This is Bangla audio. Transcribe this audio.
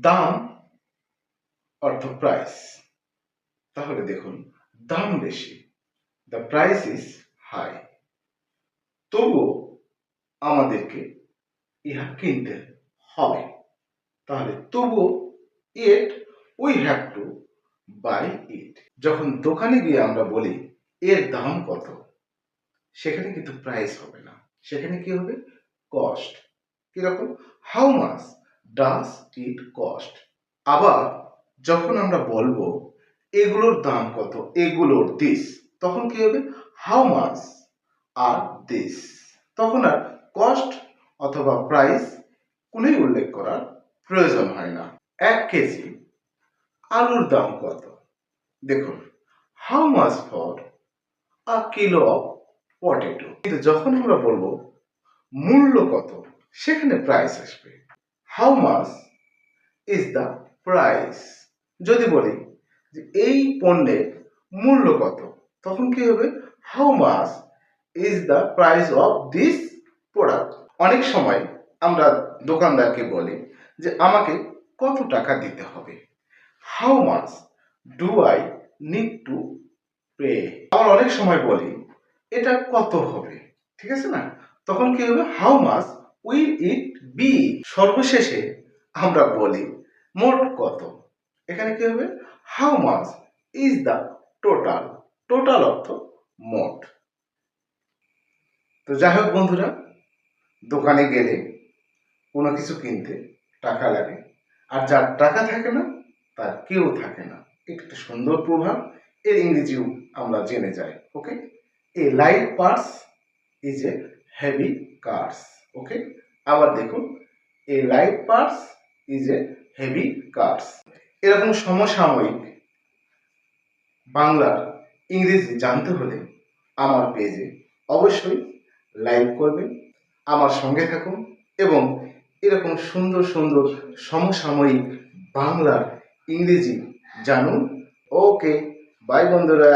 দাম অর্থ প্রাইস। তাহলে দেখুন, দাম বেশি, দ্য প্রাইস ইজ হাই। তবুও আমাদেরকে ইহা কিনতে হবে। তাহলে তবুও it we have to buy it. যখন দোকানে গিয়ে আমরা বলি এর দাম কত, সেখানে কিন্তু প্রাইস হবে না, সেখানে কি হবে? কস্ট। কিরকম? How much does it cost. আবার যখন আমরা বলবো এগুলোর দাম কত, এগুলোর দিস, তখন কি হবে? হাউ মাচ আর দিস। তখন আর কস্ট অথবা প্রাইস কোনোই উল্লেখ করার প্রয়োজন হয় না। 1 কেজি আলুর দাম কত? দেখুন, how much for a kilo of potato. কিন্তু যখন আমরা বলবো মূল্য কত, সেখানে প্রাইস আসবে। How much is the price. যদি বলি যে এই পণ্যের মূল্য কত, তখন কি হবে? How much is the price of this product. অনেক সময় আমরা দোকানদারকে বলি যে আমাকে কত টাকা দিতে হবে, how much do I need to pay. আবার অনেক সময় বলি এটা কত হবে, ঠিক আছে না? তখন কি হবে? How much will it be. সর্বশেষে আমরা বলি মোট কত, এখানে কি হবে? How much is the total. Total অর্থ মোট। তো যাই হোক বন্ধুরা, দোকানে গেলে কোনো কিছু কিনতে টাকা লাগে, আর যার টাকা থাকে না তার কেউ থাকে না। একটা সুন্দর প্রভাব, এর ইংরেজিও আমরা জেনে যাই। Okay, a light purse is a heavy curse. Okay, আবার দেখুন, a light purse is a heavy curse. এরকম সমসাময়িক বাংলার ইংরেজি জানতে হলে আমার পেজে অবশ্যই লাইক করবেন, আমার সঙ্গে থাকুন এবং এরকম সুন্দর সুন্দর সমসাময়িক বাংলার ইংরেজি জানুন। ওকে, বাই বন্ধুরা।